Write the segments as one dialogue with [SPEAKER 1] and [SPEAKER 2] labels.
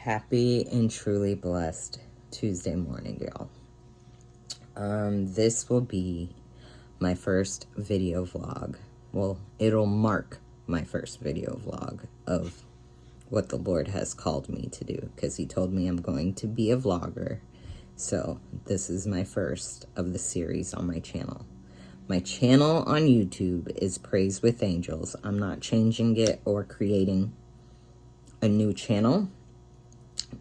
[SPEAKER 1] Happy and truly blessed Tuesday morning, y'all. This will be my first video vlog. Well, it'll mark my first video vlog of what the Lord has called me to do, because he told me I'm going to be a vlogger. So this is my first of the series on my channel. My channel on YouTube is Praise with Angels. I'm not changing it or creating a new channel,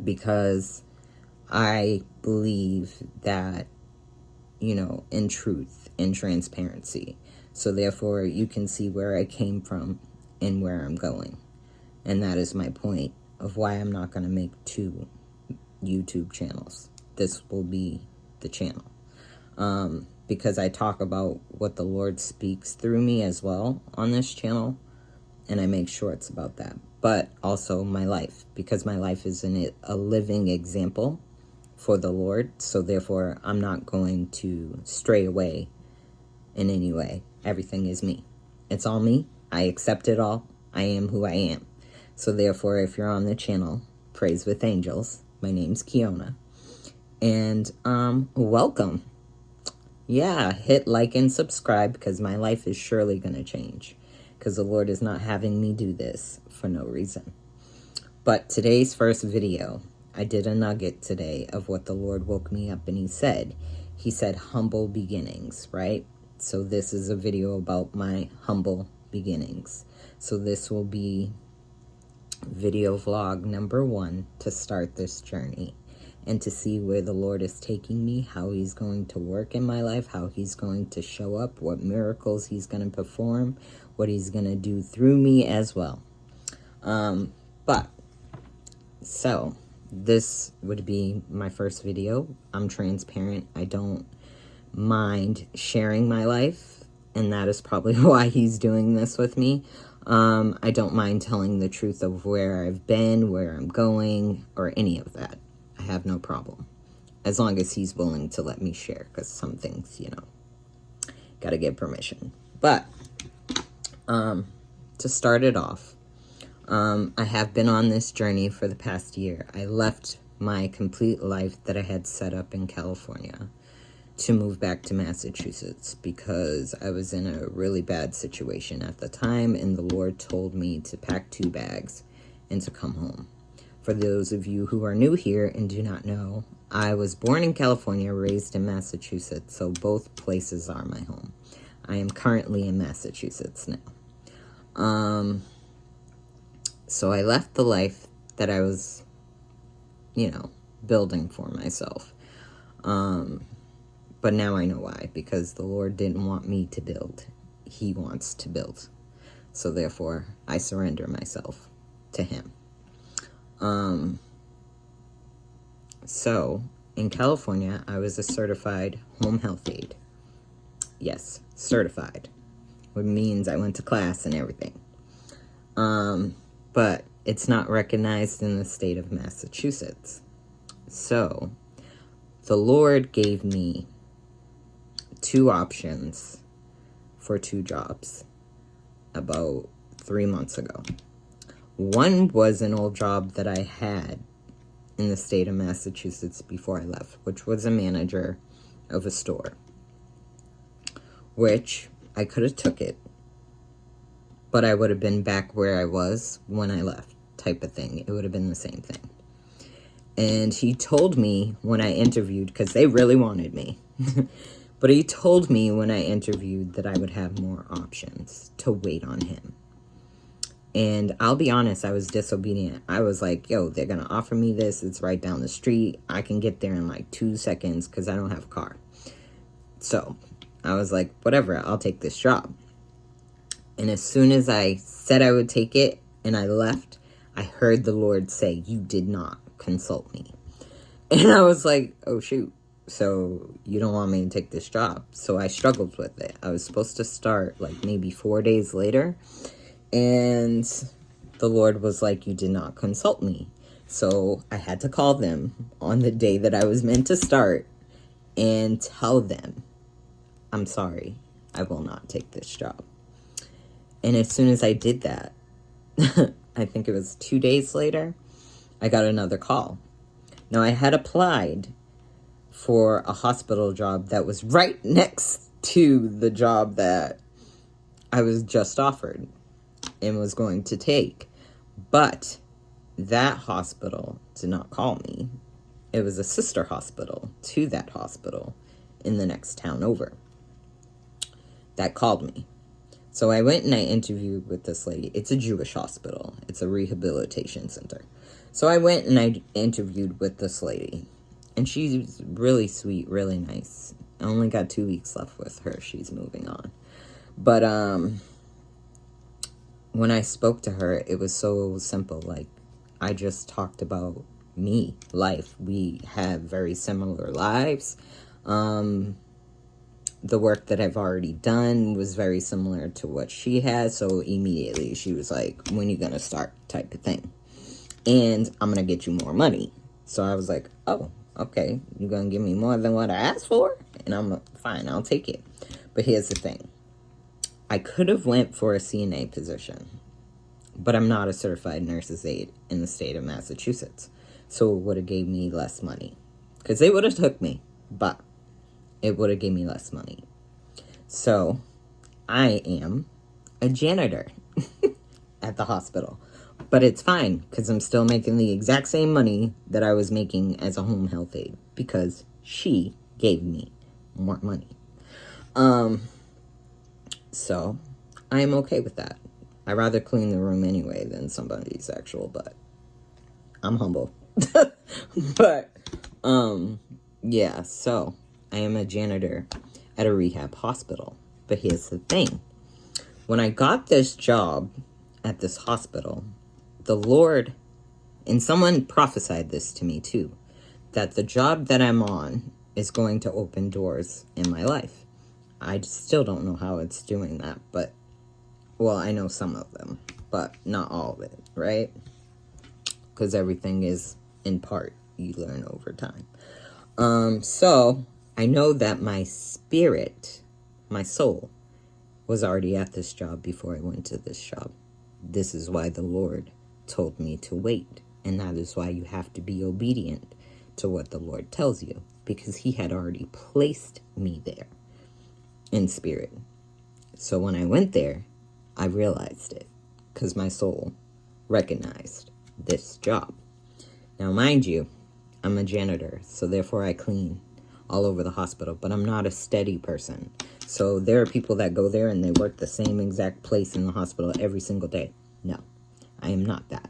[SPEAKER 1] because I believe that, in truth, in transparency. So therefore, you can see where I came from and where I'm going. And that is my point of why I'm not going to make two YouTube channels. This will be the channel. Because I talk about what the Lord speaks through me as well on this channel. And I make sure it's about that. But also my life, because my life is a living example for the Lord. So therefore, I'm not going to stray away in any way. Everything is me. It's all me. I accept it all. I am who I am. So therefore, if you're on the channel, Praise with Angels, my name's Kiona. And welcome. Yeah, hit like and subscribe, because my life is surely going to change. Because the Lord is not having me do this for no reason. But today's first video, I did a nugget today of what the Lord woke me up and he said humble beginnings, right? So this is a video about my humble beginnings. So this will be video vlog number 1 to start this journey and to see where the Lord is taking me, how he's going to work in my life, how he's going to show up, what miracles he's going to perform, what he's going to do through me as well. So this would be my first video. I'm transparent. I don't mind sharing my life, and that is probably why he's doing this with me. I don't mind telling the truth of where I've been, where I'm going, or any of that. I have no problem, as long as he's willing to let me share, because some things, gotta get permission. But to start it off, I have been on this journey for the past year. I left my complete life that I had set up in California to move back to Massachusetts, because I was in a really bad situation at the time, and the Lord told me to pack 2 bags and to come home. For those of you who are new here and do not know, I was born in California, raised in Massachusetts, so both places are my home. I am currently in Massachusetts now. So I left the life that I was, building for myself. But now I know why, because the Lord didn't want me to build. He wants to build. So therefore, I surrender myself to him. So in California, I was a certified home health aide. Yes, certified, which means I went to class and everything. But it's not recognized in the state of Massachusetts. So the Lord gave me 2 options for 2 jobs about 3 months ago. One was an old job that I had in the state of Massachusetts before I left, which was a manager of a store, which I could have took it, but I would have been back where I was when I left, type of thing. It would have been the same thing. And he told me when I interviewed, because they really wanted me, but he told me when I interviewed that I would have more options to wait on him. And I'll be honest, I was disobedient. I was like, yo, they're going to offer me this. It's right down the street. I can get there in like 2 seconds because I don't have a car. So I was like, whatever, I'll take this job. And as soon as I said I would take it and I left, I heard the Lord say, you did not consult me. And I was like, oh, shoot. So you don't want me to take this job. So I struggled with it. I was supposed to start like maybe 4 days later. And the Lord was like, you did not consult me. So I had to call them on the day that I was meant to start and tell them, I'm sorry, I will not take this job. And as soon as I did that, I think it was 2 days later, I got another call. Now, I had applied for a hospital job that was right next to the job that I was just offered and was going to take. But that hospital did not call me. It was a sister hospital to that hospital in the next town over that called me. So I went and I interviewed with this lady. It's a Jewish hospital. It's a rehabilitation center. So I went and I interviewed with this lady. And she's really sweet, really nice. I only got 2 weeks left with her. She's moving on. But when I spoke to her, it was so simple. Like, I just talked about me, life. We have very similar lives. The work that I've already done was very similar to what she has. So immediately she was like, when you gonna start, type of thing. And I'm gonna get you more money. So I was like, oh, okay. You're gonna give me more than what I asked for? And I'm fine, I'll take it. But here's the thing. I could have went for a CNA position, but I'm not a certified nurse's aide in the state of Massachusetts. So it would have gave me less money. Because they would have took me, but it would have gave me less money. So I am a janitor at the hospital. But it's fine, because I'm still making the exact same money that I was making as a home health aide, because she gave me more money. So I am okay with that. I'd rather clean the room anyway than somebody's actual butt. I'm humble. But, yeah, so I am a janitor at a rehab hospital. But here's the thing. When I got this job at this hospital, the Lord, and someone prophesied this to me too, that the job that I'm on is going to open doors in my life. I still don't know how it's doing that, but, well, I know some of them, but not all of it, right? Because everything is in part, you learn over time. So I know that my spirit, my soul, was already at this job before I went to this job. This is why the Lord told me to wait. And that is why you have to be obedient to what the Lord tells you, because he had already placed me there in spirit. So when I went there, I realized it, because my soul recognized this job. Now, mind you, I'm a janitor, so therefore I clean all over the hospital, but I'm not a steady person. So there are people that go there and they work the same exact place in the hospital every single day. No, I am not that.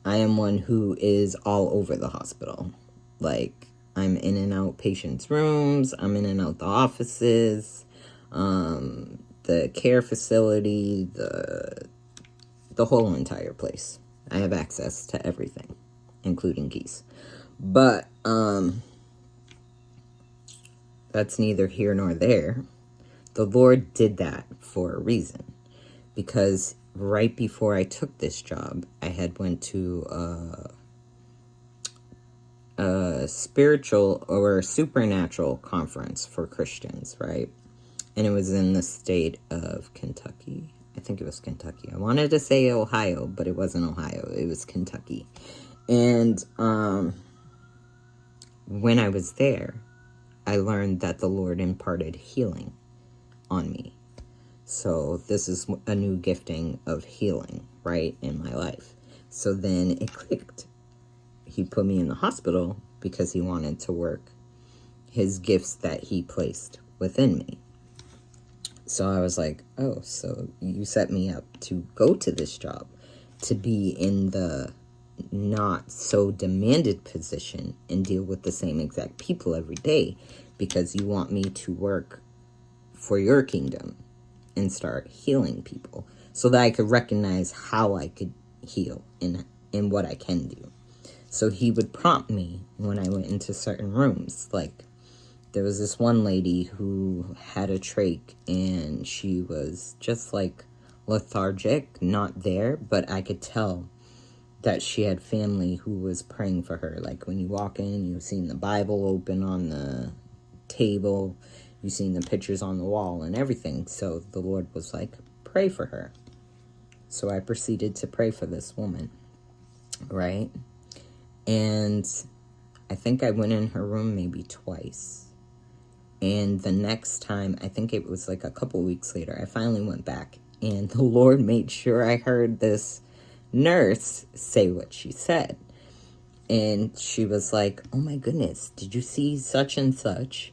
[SPEAKER 1] I am one who is all over the hospital. Like, I'm in and out patients' rooms, I'm in and out the offices, the care facility, the whole entire place. I have access to everything, including keys. But, that's neither here nor there. The Lord did that for a reason. Because right before I took this job, I had went to a spiritual or supernatural conference for Christians, right? And it was in the state of Kentucky. I think it was Kentucky. I wanted to say Ohio, but it wasn't Ohio. It was Kentucky. And when I was there, I learned that the Lord imparted healing on me. So this is a new gifting of healing, right, in my life. So then it clicked. He put me in the hospital because he wanted to work his gifts that he placed within me. So I was like, oh, so you set me up to go to this job, to be in the not so demanded position and deal with the same exact people every day, because you want me to work for your kingdom and start healing people so that I could recognize how I could heal and what I can do. So he would prompt me when I went into certain rooms. Like, there was this one lady who had a trach and she was just like lethargic, not there, but I could tell that she had family who was praying for her. Like, when you walk in, you've seen the Bible open on the table, you've seen the pictures on the wall and everything. So the Lord was like, pray for her. So I proceeded to pray for this woman, right? And I think I went in her room maybe twice. And the next time, I think it was like a couple weeks later, I finally went back. And the Lord made sure I heard this nurse say what she said. And she was like, oh my goodness, did you see such and such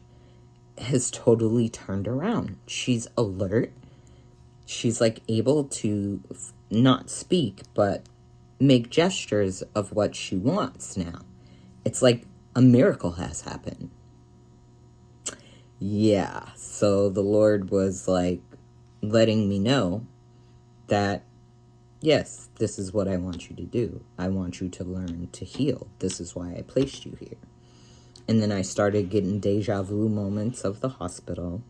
[SPEAKER 1] has totally turned around. She's alert. She's like able to not speak, but make gestures of what she wants now. It's like a miracle has happened. Yeah, so the Lord was like letting me know that, yes, this is what I want you to do. I want you to learn to heal. This is why I placed you here. And then I started getting deja vu moments of the hospital.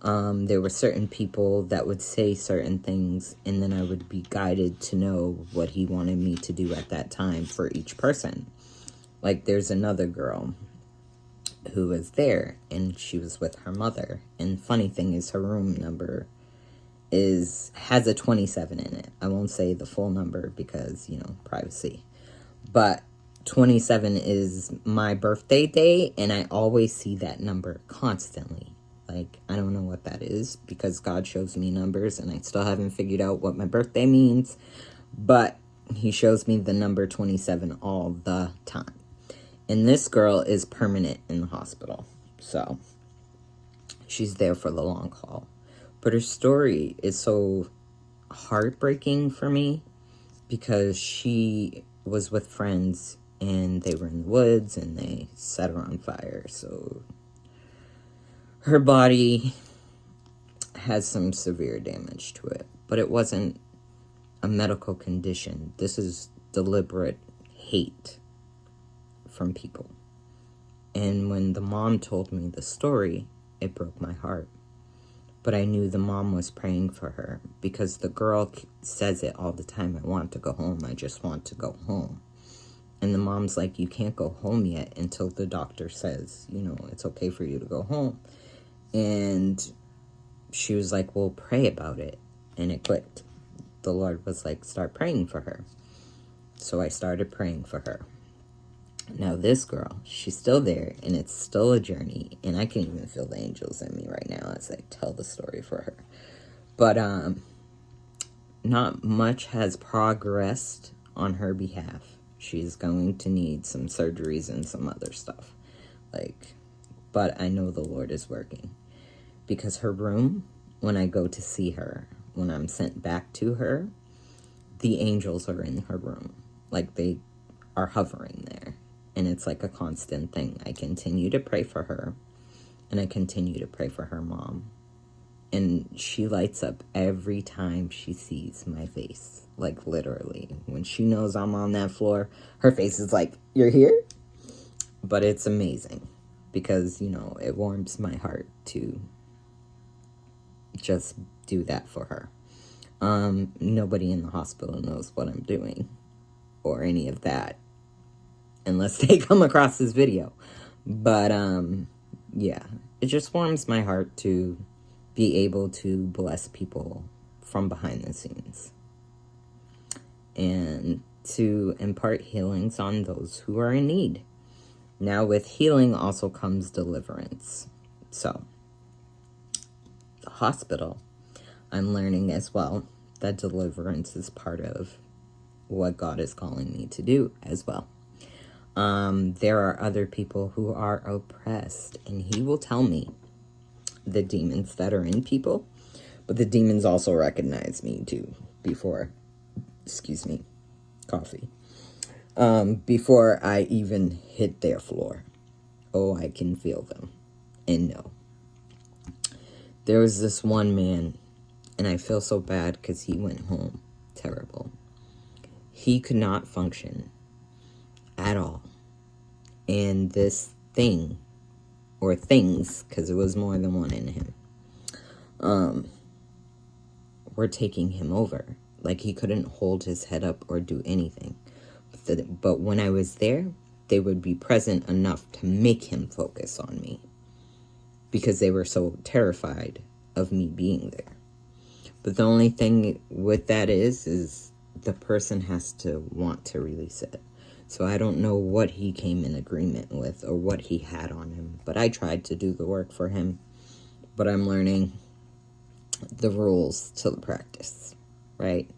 [SPEAKER 1] There were certain people that would say certain things, and then I would be guided to know what he wanted me to do at that time for each person. Like, there's another girl who was there, and she was with her mother. And funny thing is, her room number has a 27 in it. I won't say the full number because, privacy. But 27 is my birthday day, and I always see that number constantly. Like, I don't know what that is, because God shows me numbers, and I still haven't figured out what my birthday means, but he shows me the number 27 all the time. And this girl is permanent in the hospital, so she's there for the long haul. But her story is so heartbreaking for me, because she was with friends, and they were in the woods, and they set her on fire. So her body has some severe damage to it. But it wasn't a medical condition. This is deliberate hate from people. And when the mom told me the story, it broke my heart. But I knew the mom was praying for her, because the girl says it all the time. I want to go home. I just want to go home. And the mom's like, you can't go home yet until the doctor says, it's okay for you to go home. And she was like, well, pray about it. And it clicked. The Lord was like, start praying for her. So I started praying for her. Now this girl, she's still there, and it's still a journey. And I can even feel the angels in me right now as I tell the story for her. But not much has progressed on her behalf. She's going to need some surgeries and some other stuff. But I know the Lord is working. Because her room, when I go to see her, when I'm sent back to her, the angels are in her room. Like, they are hovering there. And it's like a constant thing. I continue to pray for her, and I continue to pray for her mom. And she lights up every time she sees my face. Like, literally. When she knows I'm on that floor, her face is like, you're here? But it's amazing. Because, it warms my heart to just do that for her. Nobody in the hospital knows what I'm doing or any of that, unless they come across this video. But, yeah, it just warms my heart to be able to bless people from behind the scenes. And to impart healings on those who are in need. Now, with healing also comes deliverance. So, the hospital, I'm learning as well that deliverance is part of what God is calling me to do as well. There are other people who are oppressed, and he will tell me the demons that are in people, but the demons also recognize me too before, before I even hit their floor. Oh, I can feel them and know. There was this one man, and I feel so bad because he went home terrible. He could not function at all. And this thing, or things, because it was more than one in him, were taking him over. Like, he couldn't hold his head up or do anything. But when I was there, they would be present enough to make him focus on me, because they were so terrified of me being there. But the only thing with that is the person has to want to release it. So I don't know what he came in agreement with or what he had on him, but I tried to do the work for him. But I'm learning the rules to the practice, right?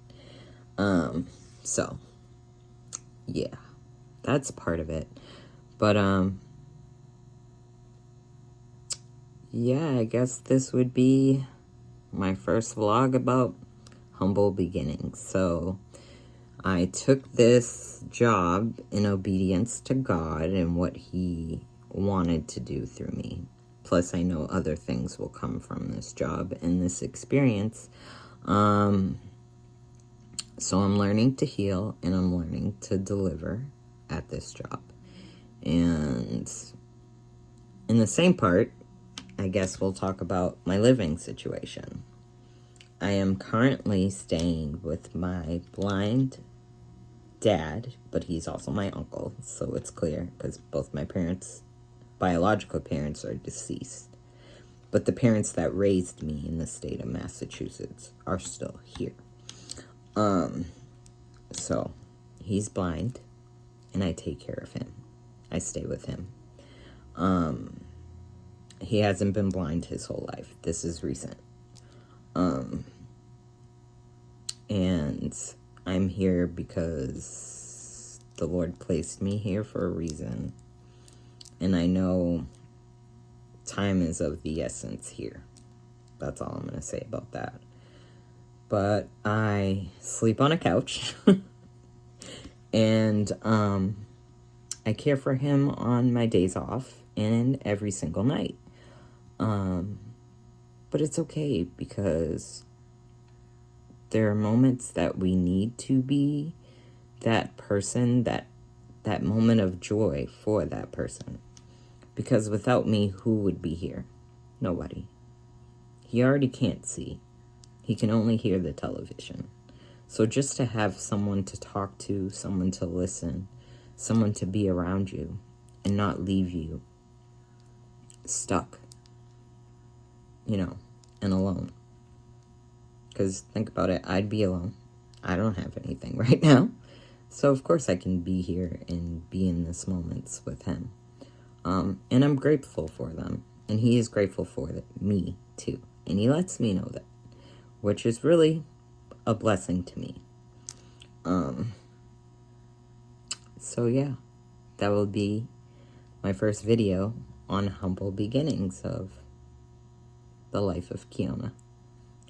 [SPEAKER 1] So yeah, that's part of it. But yeah, I guess this would be my first vlog about humble beginnings. So I took this job in obedience to God and what he wanted to do through me. Plus, I know other things will come from this job and this experience. So I'm learning to heal and I'm learning to deliver at this job. And in the same part, I guess we'll talk about my living situation. I am currently staying with my blind dad, but he's also my uncle, so it's clear because both my parents, biological parents, are deceased. But the parents that raised me in the state of Massachusetts are still here. So he's blind and I take care of him. I stay with him. He hasn't been blind his whole life. This is recent. And I'm here because the Lord placed me here for a reason. And I know time is of the essence here. That's all I'm going to say about that. But I sleep on a couch. And I care for him on my days off and every single night. But it's okay because there are moments that we need to be that person, that moment of joy for that person. Because without me, who would be here? Nobody. He already can't see. He can only hear the television. So just to have someone to talk to, someone to listen, someone to be around you and not leave you stuck, and alone. Because think about it, I'd be alone. I don't have anything right now. So of course I can be here and be in this moments with him. And I'm grateful for them. And he is grateful for me too. And he lets me know that, which is really a blessing to me. So yeah, that will be my first video on humble beginnings of the life of Kiona.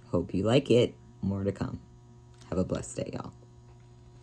[SPEAKER 1] Hope you like it. More to come. Have a blessed day, y'all.